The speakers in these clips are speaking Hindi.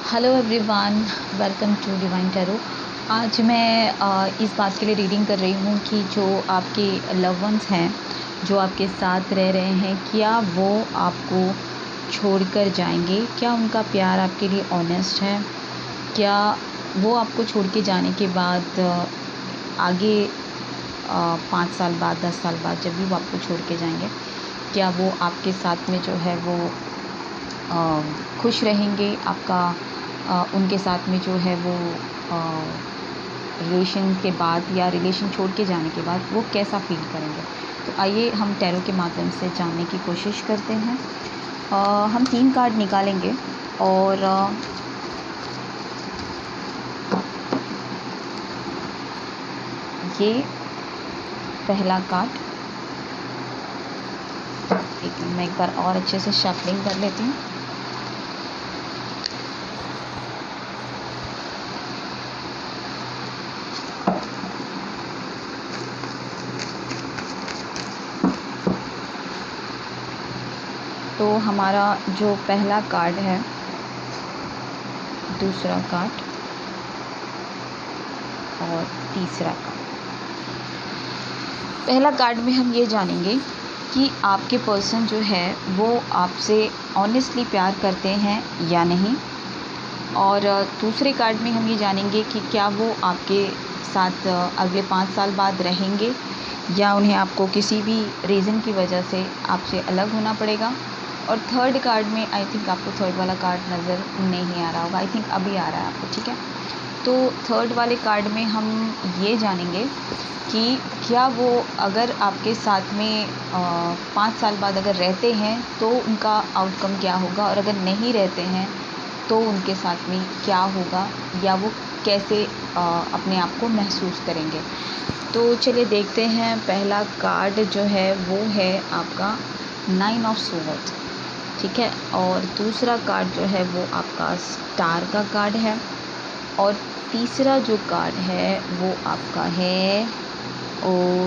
Hello everyone, welcome to divine tarot. आज मैं इस बात के लिए रीडिंग कर रही हूँ कि जो आपके लव वंस हैं, जो आपके साथ रह रहे हैं, क्या वो आपको छोड़कर जाएंगे? क्या उनका प्यार आपके लिए ऑनेस्ट है? क्या वो आपको छोड़ के जाने के बाद आगे 5 साल बाद, 10 साल बाद, जब भी वो आपको छोड़ के जाएंगे, क्या वो आपके साथ में जो है वो खुश रहेंगे? आपका उनके साथ में जो है वो रिलेशन के बाद या रिलेशन छोड़ के जाने के बाद वो कैसा फील करेंगे? तो आइए हम टैरो के माध्यम से जानने की कोशिश करते हैं। हम 3 कार्ड निकालेंगे और ये पहला कार्ड, एक मैं एक बार और अच्छे से शफलिंग कर लेती हूँ। तो हमारा जो पहला कार्ड है, दूसरा कार्ड और तीसरा कार्ड। पहला कार्ड में हम ये जानेंगे कि आपके पर्सन जो है वो आपसे ऑनेस्टली प्यार करते हैं या नहीं, और दूसरे कार्ड में हम ये जानेंगे कि क्या वो आपके साथ अगले 5 साल बाद रहेंगे या उन्हें आपको किसी भी रीज़न की वजह से आपसे अलग होना पड़ेगा। और थर्ड कार्ड में आई थिंक आपको थर्ड वाला कार्ड नज़र नहीं आ रहा होगा, आई थिंक अभी आ रहा है आपको, ठीक है। तो थर्ड वाले कार्ड में हम ये जानेंगे कि क्या वो अगर आपके साथ में 5 साल बाद अगर रहते हैं तो उनका आउटकम क्या होगा, और अगर नहीं रहते हैं तो उनके साथ में क्या होगा, या वो कैसे अपने आप को महसूस करेंगे। तो चलिए देखते हैं। पहला कार्ड जो है वो है आपका 9 ऑफ स्वॉर्ड्स, ठीक है। और दूसरा कार्ड जो है वो आपका स्टार का कार्ड है, और तीसरा जो कार्ड है वो आपका है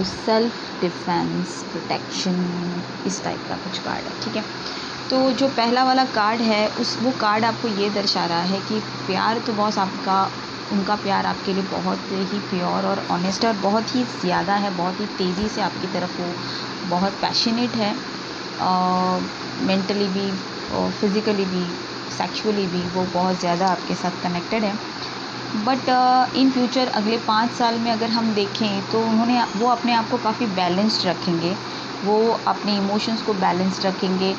सेल्फ डिफेंस प्रोटेक्शन, इस टाइप का कुछ कार्ड है, ठीक है। तो जो पहला वाला कार्ड है वो कार्ड आपको ये दर्शा रहा है कि प्यार तो बॉस आपका, उनका प्यार आपके लिए बहुत ही प्योर और ऑनेस्ट है, और बहुत ही ज़्यादा है, बहुत ही तेज़ी से आपकी तरफ वो बहुत पैशनेट है, मेंटली भी, फिज़िकली भी, सेक्सुअली भी वो बहुत ज़्यादा आपके साथ कनेक्टेड है। बट इन फ्यूचर अगले 5 साल में अगर हम देखें तो वो अपने आप को काफ़ी बैलेंस्ड रखेंगे, वो अपने इमोशंस को बैलेंस्ड रखेंगे,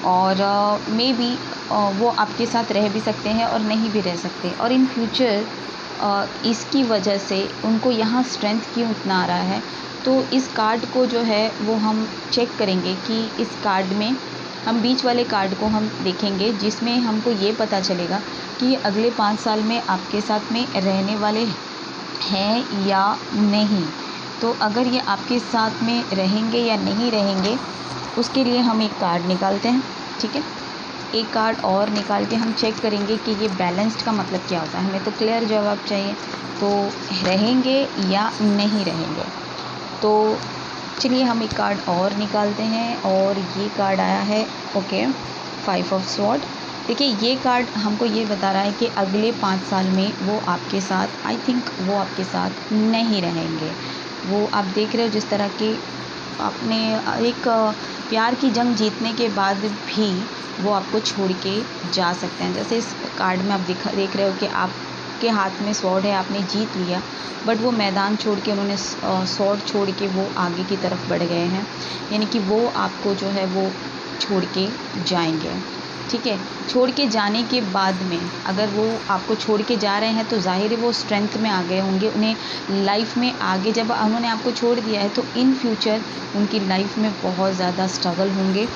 और मे बी वो आपके साथ रह भी सकते हैं और नहीं भी रह सकते। और इन फ्यूचर इसकी वजह से उनको यहाँ स्ट्रेंथ क्यों इतना आ रहा है, तो इस कार्ड को जो है वो हम चेक करेंगे कि इस कार्ड में हम बीच वाले कार्ड को हम देखेंगे, जिसमें हमको ये पता चलेगा कि ये अगले 5 साल में आपके साथ में रहने वाले हैं या नहीं। तो अगर ये आपके साथ में रहेंगे या नहीं रहेंगे, उसके लिए हम एक कार्ड निकालते हैं, ठीक है। एक कार्ड और निकाल के हम चेक करेंगे कि ये बैलेंस्ड का मतलब क्या होता है। हमें तो क्लियर जवाब चाहिए, तो रहेंगे या नहीं रहेंगे। तो चलिए हम एक कार्ड और निकालते हैं, और ये कार्ड आया है ओके 5 ऑफ स्वॉर्ड। देखिए ये कार्ड हमको ये बता रहा है कि अगले 5 साल में वो आपके साथ, आई थिंक वो आपके साथ नहीं रहेंगे। वो आप देख रहे हो जिस तरह की आपने एक प्यार की जंग जीतने के बाद भी वो आपको छोड़ के जा सकते हैं। जैसे इस कार्ड में आप देख रहे हो कि आपके हाथ में स्वॉर्ड है, आपने जीत लिया, बट वो मैदान छोड़ के उन्होंने स्वॉर्ड छोड़ के वो आगे की तरफ बढ़ गए हैं, यानी कि वो आपको जो है वो छोड़ के जाएंगे, ठीक है। छोड़ के जाने के बाद में अगर वो आपको छोड़ के जा रहे हैं तो ज़ाहिर है वो स्ट्रेंथ में आ गए होंगे। उन्हें लाइफ में आगे जब उन्होंने आपको छोड़ दिया है तो इन फ्यूचर उनकी लाइफ में बहुत ज़्यादा स्ट्रगल होंगे,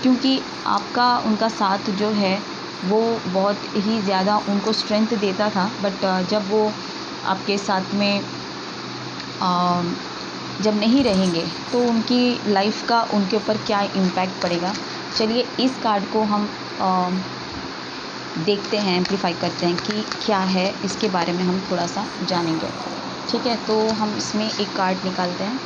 क्योंकि आपका उनका साथ जो है वो बहुत ही ज़्यादा उनको स्ट्रेंथ देता था। बट जब वो आपके साथ में जब नहीं रहेंगे तो उनकी लाइफ का उनके ऊपर क्या इम्पैक्ट पड़ेगा। चलिए इस कार्ड को हम देखते हैं, एम्प्लीफाई करते हैं कि क्या है, इसके बारे में हम थोड़ा सा जानेंगे, ठीक है। तो हम इसमें एक कार्ड निकालते हैं।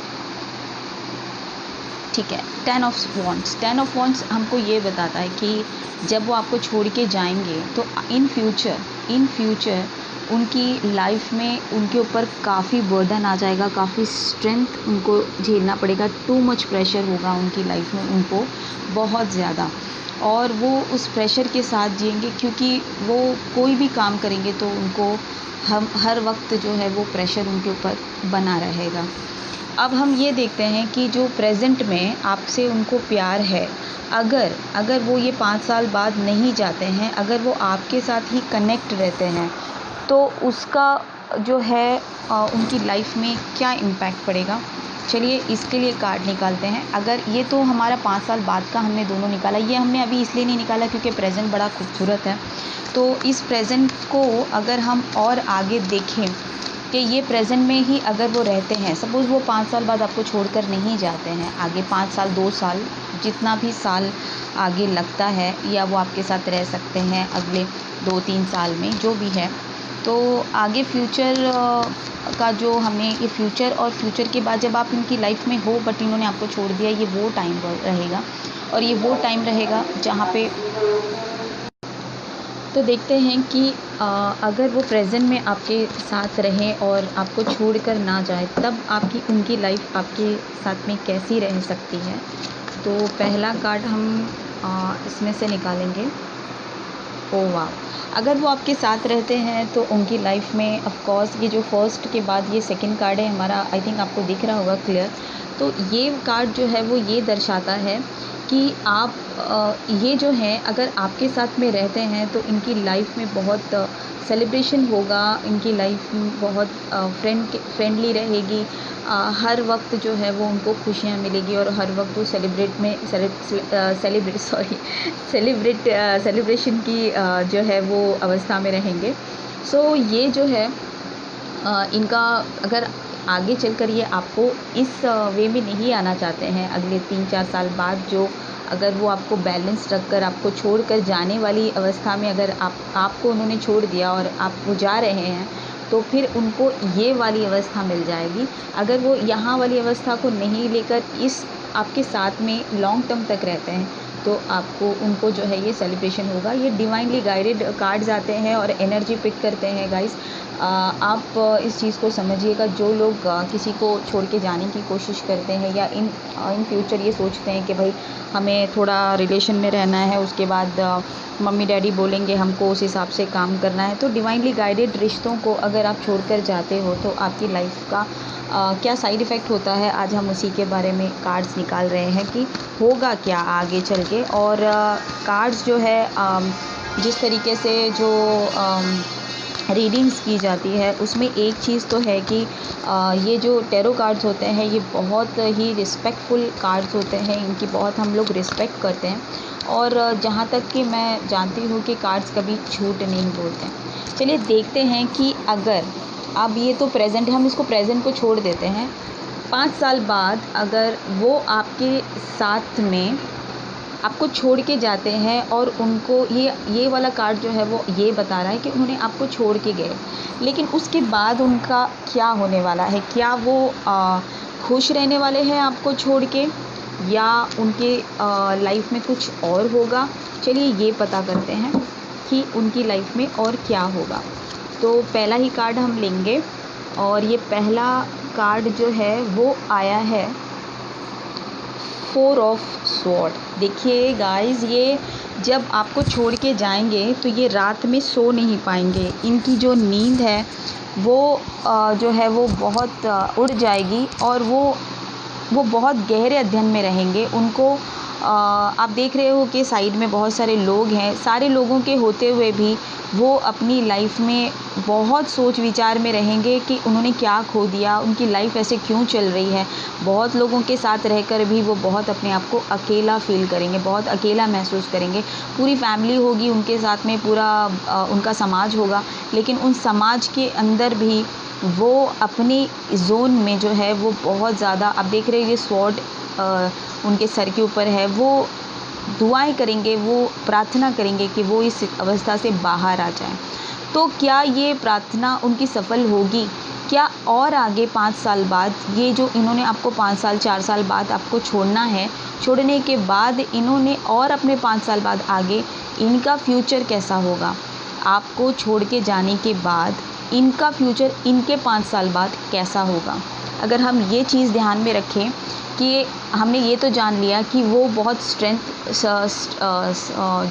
ठीक है। 10 ऑफ वॉन्ड्स हमको ये बताता है कि जब वो आपको छोड़ के जाएंगे तो इन फ्यूचर उनकी लाइफ में उनके ऊपर काफ़ी बर्डन आ जाएगा, काफ़ी स्ट्रेंथ उनको झेलना पड़ेगा, टू मच प्रेशर होगा उनकी लाइफ में उनको बहुत ज़्यादा, और वो उस प्रेशर के साथ जिएंगे क्योंकि वो कोई भी काम करेंगे तो उनको हम हर वक्त जो है वो प्रेशर उनके ऊपर बना रहेगा। अब हम ये देखते हैं कि जो प्रेजेंट में आपसे उनको प्यार है, अगर वो ये 5 साल बाद नहीं जाते हैं, अगर वो आपके साथ ही कनेक्ट रहते हैं, तो उसका जो है उनकी लाइफ में क्या इम्पैक्ट पड़ेगा। चलिए इसके लिए कार्ड निकालते हैं। अगर ये तो हमारा 5 साल बाद का हमने दोनों निकाला, ये हमने अभी इसलिए नहीं निकाला क्योंकि प्रेजेंट बड़ा खूबसूरत है। तो इस प्रेजेंट को अगर हम और आगे देखें कि ये प्रेजेंट में ही अगर वो रहते हैं, सपोज़ वो 5 साल बाद आपको छोड़कर नहीं जाते हैं, आगे 5 साल 2 साल जितना भी साल आगे लगता है, या वो आपके साथ रह सकते हैं अगले 2-3 साल में, जो भी है, तो आगे फ्यूचर का जो हमें ये फ्यूचर और फ्यूचर के बाद जब आप इनकी लाइफ में हो बट इन्होंने आपको छोड़ दिया, ये वो टाइम रहेगा, और ये वो टाइम रहेगा जहाँ पे तो देखते हैं कि अगर वो प्रेजेंट में आपके साथ रहें और आपको छोड़कर ना जाए, तब आपकी उनकी लाइफ आपके साथ में कैसी रह सकती है। तो पहला कार्ड हम इसमें से निकालेंगे। ओह वाह! अगर वो आपके साथ रहते हैं तो उनकी लाइफ में ऑफ कोर्स ये जो फर्स्ट के बाद ये सेकंड कार्ड है हमारा, आई थिंक आपको दिख रहा होगा क्लियर। तो ये कार्ड जो है वो ये दर्शाता है कि आप ये जो है अगर आपके साथ में रहते हैं तो इनकी लाइफ में बहुत सेलिब्रेशन होगा, इनकी लाइफ बहुत फ्रेंडली रहेगी, हर वक्त जो है वो उनको खुशियाँ मिलेगी, और हर वक्त वो सेलिब्रेशन की जो है वो अवस्था में रहेंगे। सो ये जो है इनका अगर आगे चलकर ये आपको इस वे में नहीं आना चाहते हैं, अगले 3-4 साल बाद जो अगर वो आपको बैलेंस रखकर आपको छोड़कर जाने वाली अवस्था में अगर आपको उन्होंने छोड़ दिया और आप वो जा रहे हैं, तो फिर उनको ये वाली अवस्था मिल जाएगी। अगर वो यहाँ वाली अवस्था को नहीं लेकर इस आपके साथ में लॉन्ग टर्म तक रहते हैं, तो आपको उनको जो है ये सेलिब्रेशन होगा। ये डिवाइनली गाइडेड कार्ड्स आते हैं और एनर्जी पिक करते हैं गाइस। आप इस चीज़ को समझिएगा, जो लोग किसी को छोड़ के जाने की कोशिश करते हैं या इन फ्यूचर ये सोचते हैं कि भाई हमें थोड़ा रिलेशन में रहना है, उसके बाद मम्मी डैडी बोलेंगे हमको उस हिसाब से काम करना है, तो डिवाइनली गाइडेड रिश्तों को अगर आप छोड़कर जाते हो तो आपकी लाइफ का क्या साइड इफ़ेक्ट होता है, आज हम उसी के बारे में कार्ड्स निकाल रहे हैं कि होगा क्या आगे चल के। और कार्ड्स जो है जिस तरीके से जो रीडिंग्स की जाती है उसमें एक चीज़ तो है कि ये जो टैरो कार्ड्स होते हैं ये बहुत ही रिस्पेक्टफुल कार्ड्स होते हैं, इनकी बहुत हम लोग रिस्पेक्ट करते हैं, और जहाँ तक कि मैं जानती हूँ कि कार्ड्स कभी झूठ नहीं बोलते हैं। चलिए देखते हैं कि अगर अब ये तो प्रेजेंट है, हम इसको प्रेजेंट को छोड़ देते हैं, 5 साल बाद अगर वो आपके साथ में आपको छोड़ के जाते हैं और उनको ये वाला कार्ड जो है वो ये बता रहा है कि उन्होंने आपको छोड़ के गए, लेकिन उसके बाद उनका क्या होने वाला है, क्या वो खुश रहने वाले हैं आपको छोड़ के, या उनके लाइफ में कुछ और होगा। चलिए ये पता करते हैं कि उनकी लाइफ में और क्या होगा। तो पहला ही कार्ड हम लेंगे, और ये पहला कार्ड जो है वो आया है 4 ऑफ स्वॉर्ड। देखिए गाइस, ये जब आपको छोड़ के जाएंगे तो ये रात में सो नहीं पाएंगे, इनकी जो नींद है वो जो है वो बहुत उड़ जाएगी, और वो बहुत गहरे अध्ययन में रहेंगे। उनको आप देख रहे हो कि साइड में बहुत सारे लोग हैं, सारे लोगों के होते हुए भी वो अपनी लाइफ में बहुत सोच विचार में रहेंगे कि उन्होंने क्या खो दिया, उनकी लाइफ ऐसे क्यों चल रही है। बहुत लोगों के साथ रहकर भी वो बहुत अपने आप को अकेला फील करेंगे, बहुत अकेला महसूस करेंगे। पूरी फैमिली होगी उनके साथ में, पूरा उनका समाज होगा, लेकिन उन समाज के अंदर भी वो अपनी जोन में जो है वो बहुत ज़्यादा, आप देख रहे हैं ये स्वॉर्ड उनके सर के ऊपर है, वो दुआएं करेंगे, वो प्रार्थना करेंगे कि वो इस अवस्था से बाहर आ जाएं। तो क्या ये प्रार्थना उनकी सफल होगी? क्या और आगे 5 साल बाद ये जो इन्होंने आपको 5 साल 4 साल बाद आपको छोड़ना है, छोड़ने के बाद इन्होंने और अपने 5 साल बाद आगे इनका फ्यूचर कैसा होगा? आपको छोड़ के जाने के बाद इनका फ्यूचर इनके 5 साल बाद कैसा होगा? अगर हम ये चीज़ ध्यान में रखें कि हमने ये तो जान लिया कि वो बहुत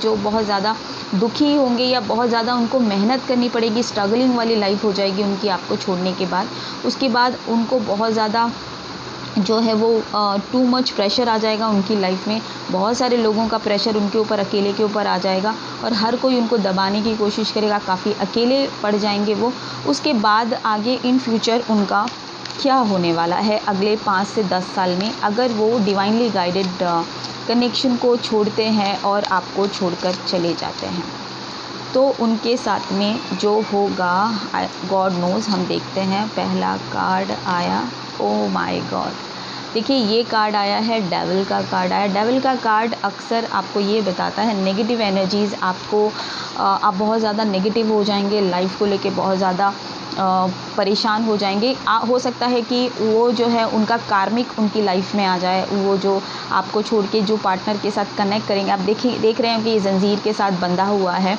जो बहुत ज़्यादा दुखी होंगे या बहुत ज़्यादा उनको मेहनत करनी पड़ेगी, स्ट्रगलिंग वाली लाइफ हो जाएगी उनकी आपको छोड़ने के बाद। उसके बाद उनको बहुत ज़्यादा जो है वो टू मच प्रेशर आ जाएगा उनकी लाइफ में। बहुत सारे लोगों का प्रेशर उनके ऊपर, अकेले के ऊपर आ जाएगा और हर कोई उनको दबाने की कोशिश करेगा, काफ़ी अकेले पड़ जाएंगे वो। उसके बाद आगे इन फ्यूचर उनका क्या होने वाला है अगले 5 से 10 साल में, अगर वो डिवाइनली गाइडेड कनेक्शन को छोड़ते हैं और आपको छोड़कर चले जाते हैं, तो उनके साथ में जो होगा गॉड नोज़। हम देखते हैं, पहला कार्ड आया, ओ माय गॉड। देखिए ये कार्ड आया है, डेविल का कार्ड आया। डेविल का कार्ड अक्सर आपको ये बताता है नेगेटिव एनर्जीज़ आपको, आप बहुत ज़्यादा नेगेटिव हो जाएंगे, लाइफ को लेके बहुत ज़्यादा परेशान हो जाएंगे। हो सकता है कि वो जो है उनका कार्मिक उनकी लाइफ में आ जाए, वो जो आपको छोड़ के जो पार्टनर के साथ कनेक्ट करेंगे। आप देख रहे हैं कि ये जंजीर के साथ बंधा हुआ है,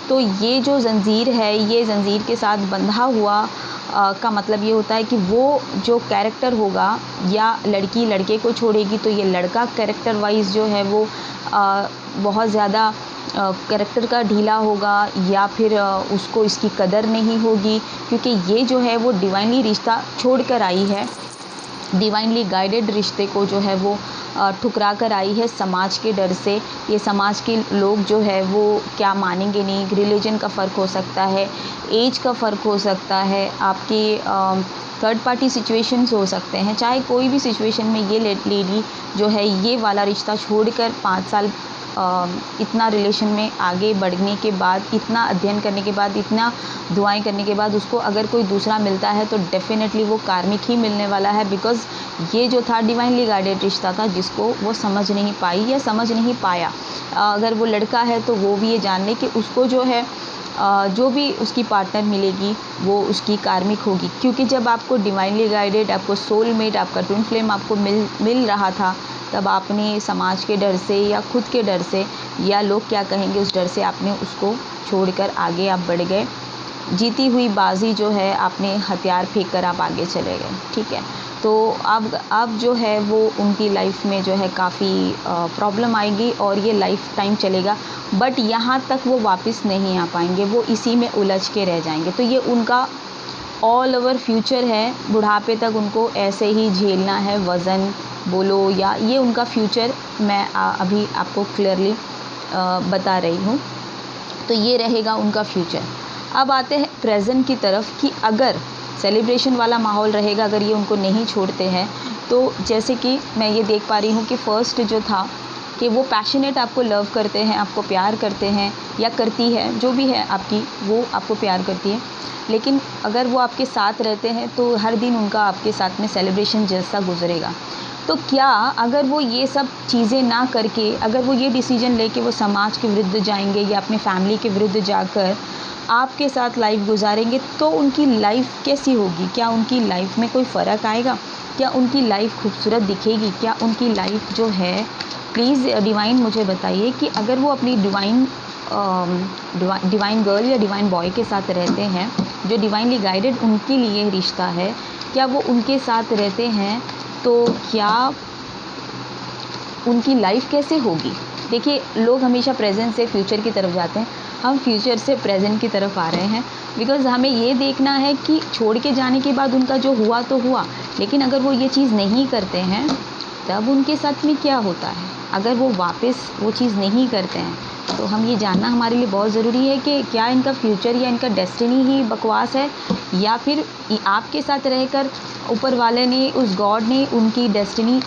तो ये जो जंजीर है, ये जंजीर के साथ बंधा हुआ का मतलब ये होता है कि वो जो कैरेक्टर होगा, या लड़की लड़के को छोड़ेगी तो ये लड़का कैरेक्टर वाइज जो है वो बहुत ज़्यादा कैरेक्टर का ढीला होगा, या फिर उसको इसकी कदर नहीं होगी, क्योंकि ये जो है वो डिवाइनली रिश्ता छोड़ कर आई है, डिवाइनली गाइडेड रिश्ते को जो है वो ठुकरा कर आई है समाज के डर से। ये समाज के लोग जो है वो क्या मानेंगे नहीं, रिलीजन का फ़र्क हो सकता है, एज का फ़र्क हो सकता है, आपके थर्ड पार्टी सिचुएशंस हो सकते हैं। चाहे कोई भी सिचुएशन में ये लेडी जो है ये वाला रिश्ता छोड़कर 5 साल इतना रिलेशन में आगे बढ़ने के बाद, इतना अध्ययन करने के बाद, इतना दुआएं करने के बाद उसको अगर कोई दूसरा मिलता है तो डेफिनेटली वो कार्मिक ही मिलने वाला है। बिकॉज़ ये जो था डिवाइनली गाइडेड रिश्ता था जिसको वो समझ नहीं पाई या समझ नहीं पाया। अगर वो लड़का है तो वो भी ये जान ले कि उसको जो है जो भी उसकी पार्टनर मिलेगी वो उसकी कार्मिक होगी, क्योंकि जब आपको डिवाइनली गाइडेड, आपको सोलमेट, आपका ट्विन फ्लेम आपको मिल रहा था, तब आपने समाज के डर से या खुद के डर से या लोग क्या कहेंगे उस डर से आपने उसको छोड़कर आगे आप बढ़ गए। जीती हुई बाजी जो है, आपने हथियार फेंक कर आप आगे चले गए, ठीक है। तो अब जो है वो उनकी लाइफ में जो है काफ़ी प्रॉब्लम आएगी और ये लाइफ टाइम चलेगा, बट यहाँ तक वो वापस नहीं आ पाएंगे, वो इसी में उलझ के रह जाएंगे। तो ये उनका ऑल ओवर फ्यूचर है, बुढ़ापे तक उनको ऐसे ही झेलना है, वज़न बोलो या ये उनका फ्यूचर मैं अभी आपको क्लियरली बता रही हूँ। तो ये रहेगा उनका फ्यूचर। अब आते हैं प्रेजेंट की तरफ कि अगर सेलिब्रेशन वाला माहौल रहेगा, अगर ये उनको नहीं छोड़ते हैं, तो जैसे कि मैं ये देख पा रही हूँ कि फ़र्स्ट जो था कि वो पैशनेट आपको लव करते हैं, आपको प्यार करते हैं या करती है, जो भी है आपकी, वो आपको प्यार करती है। लेकिन अगर वो आपके साथ रहते हैं तो हर दिन उनका आपके साथ में सेलिब्रेशन जैसा गुजरेगा। तो क्या अगर वो ये सब चीज़ें ना करके, अगर वो ये डिसीजन लेके वो समाज के विरुद्ध जाएंगे या अपनी फैमिली के विरुद्ध जाकर आपके साथ लाइफ गुजारेंगे, तो उनकी लाइफ कैसी होगी? क्या उनकी लाइफ में कोई फ़र्क आएगा? क्या उनकी लाइफ खूबसूरत दिखेगी? क्या उनकी लाइफ जो है, प्लीज़ डिवाइन मुझे बताइए कि अगर वो अपनी डिवाइन गर्ल या डिवाइन बॉय के साथ रहते हैं, जो डिवाइनली गाइडेड उनके लिए रिश्ता है, क्या वो उनके साथ रहते हैं तो क्या उनकी लाइफ कैसे होगी? देखिए, लोग हमेशा प्रेजेंट से फ्यूचर की तरफ जाते हैं, हम फ्यूचर से प्रेजेंट की तरफ आ रहे हैं, बिकॉज़ हमें ये देखना है कि छोड़ के जाने के बाद उनका जो हुआ तो हुआ, लेकिन अगर वो ये चीज़ नहीं करते हैं तब उनके साथ में क्या होता है। अगर वो वापस वो चीज़ नहीं करते हैं तो हम ये जानना हमारे लिए बहुत ज़रूरी है कि क्या इनका फ्यूचर या इनका डेस्टिनी ही बकवास है, या फिर आपके साथ रहकर ऊपर वाले ने, उस गॉड ने उनकी डेस्टिनी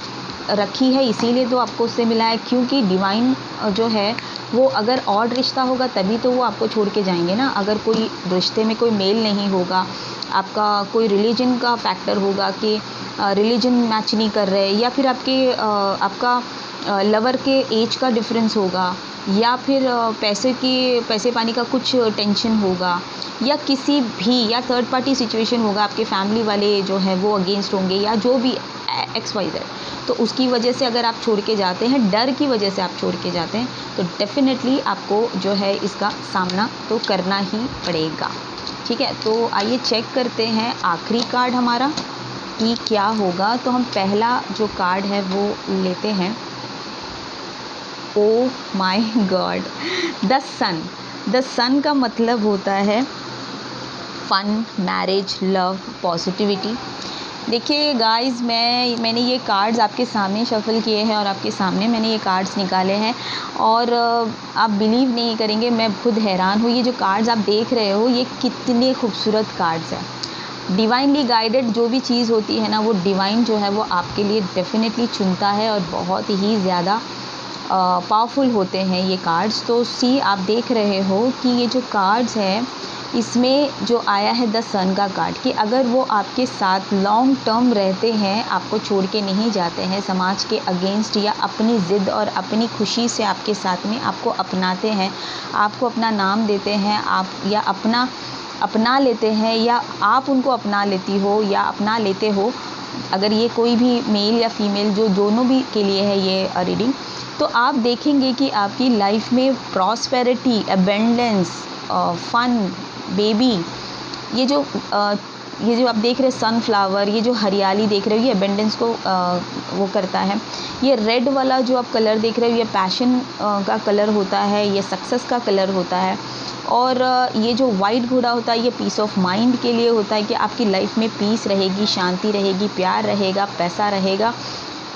रखी है, इसीलिए तो आपको उससे मिला है। क्योंकि डिवाइन जो है वो अगर ऑड रिश्ता होगा तभी तो वो आपको छोड़ के जाएंगे ना। अगर कोई रिश्ते में कोई मेल नहीं होगा, आपका कोई रिलीजन का फैक्टर होगा कि रिलीजन मैच नहीं कर रहे, या फिर आपका लवर के एज का डिफरेंस होगा, या फिर पैसे पानी का कुछ टेंशन होगा, या किसी भी या थर्ड पार्टी सिचुएशन होगा, आपके फैमिली वाले जो है वो अगेंस्ट होंगे, या जो भी XYZ, तो उसकी वजह से अगर आप छोड़ के जाते हैं, डर की वजह से आप छोड़ के जाते हैं, तो डेफिनेटली आपको जो है इसका सामना तो करना ही पड़ेगा। ठीक है, तो आइए चेक करते हैं आखिरी कार्ड हमारा कि क्या होगा। तो हम पहला जो कार्ड है वो लेते हैं। Oh my god, the sun. The sun का मतलब होता है फन, मैरिज, लव, पॉजिटिविटी। देखिए गाइस, मैंने ये कार्ड्स आपके सामने शफल किए हैं और आपके सामने मैंने ये कार्ड्स निकाले हैं, और आप बिलीव नहीं करेंगे, मैं खुद हैरान हूँ। ये जो कार्ड्स आप देख रहे हो ये कितने खूबसूरत कार्ड्स हैं। डिवाइनली गाइडेड जो भी चीज़ होती है ना, वो डिवाइन जो है वो आपके लिए डेफिनेटली चुनता है, और बहुत ही ज़्यादा पावरफुल होते हैं ये कार्ड्स। तो सी आप देख रहे हो कि ये जो कार्ड्स है इसमें जो आया है द सन का कार्ड, कि अगर वो आपके साथ लॉन्ग टर्म रहते हैं, आपको छोड़ के नहीं जाते हैं समाज के अगेंस्ट, या अपनी ज़िद और अपनी खुशी से आपके साथ में आपको अपनाते हैं, आपको अपना नाम देते हैं, आप या अपना लेते हैं, या आप उनको अपना लेती हो या अपना लेते हो, अगर ये कोई भी मेल या फीमेल जो दोनों भी के लिए है ये रीडिंग, तो आप देखेंगे कि आपकी लाइफ में प्रॉस्पेरिटी, अबेंडेंस, फन, बेबी, ये जो आप देख रहे हैं सनफ्लावर, ये जो हरियाली देख रहे हो, ये अबेंडेंस को वो करता है। ये रेड वाला जो आप कलर देख रहे हो, ये पैशन का कलर होता है, ये सक्सेस का कलर होता है। और ये जो वाइट घोड़ा होता है ये पीस ऑफ माइंड के लिए होता है, कि आपकी लाइफ में पीस रहेगी, शांति रहेगी, प्यार रहेगा, पैसा रहेगा,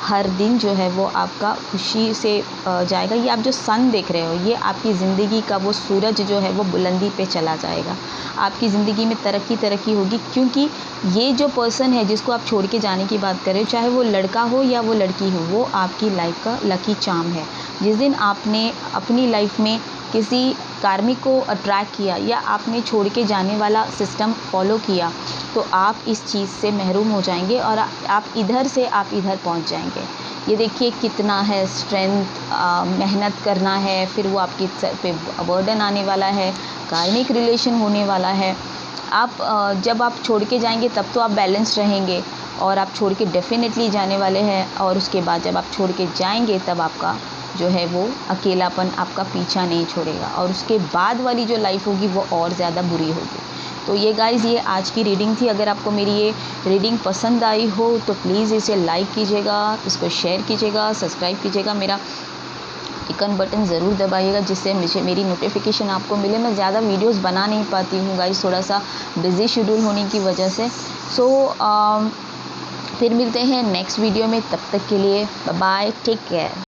हर दिन जो है वो आपका खुशी से जाएगा। ये आप जो सन देख रहे हो, ये आपकी ज़िंदगी का वो सूरज जो है वो बुलंदी पे चला जाएगा, आपकी ज़िंदगी में तरक्की होगी, क्योंकि ये जो पर्सन है जिसको आप छोड़ के जाने की बात कर रहे हो, चाहे वो लड़का हो या वो लड़की हो, वो आपकी लाइफ का लकी चार्म है। जिस दिन आपने अपनी लाइफ में किसी कार्मिक को अट्रैक्ट किया, या आपने छोड़ के जाने वाला सिस्टम फॉलो किया, तो आप इस चीज़ से महरूम हो जाएंगे, और आप इधर से आप इधर पहुंच जाएंगे। ये देखिए कितना है स्ट्रेंथ, मेहनत करना है, फिर वो आपके सर पे बर्डन आने वाला है, कार्मिक रिलेशन होने वाला है। आप जब आप छोड़ के जाएंगे तब तो आप बैलेंस रहेंगे, और आप छोड़ के डेफिनेटली जाने वाले हैं, और उसके बाद जब आप छोड़ के जाएंगे तब आपका जो है वो अकेलापन आपका पीछा नहीं छोड़ेगा, और उसके बाद वाली जो लाइफ होगी वो और ज़्यादा बुरी होगी। तो ये गाइज़, ये आज की रीडिंग थी। अगर आपको मेरी ये रीडिंग पसंद आई हो तो प्लीज़ इसे लाइक कीजिएगा, इसको शेयर कीजिएगा, सब्सक्राइब कीजिएगा, मेरा आइकन बटन ज़रूर दबाइएगा, जिससे मुझे मेरी नोटिफिकेशन आपको मिले। मैं ज़्यादा वीडियोस बना नहीं पाती हूँ गाइज़, थोड़ा सा बिज़ी शेड्यूल होने की वजह से। फिर मिलते हैं नेक्स्ट वीडियो में, तब तक के लिए बाय बाय, टेक केयर।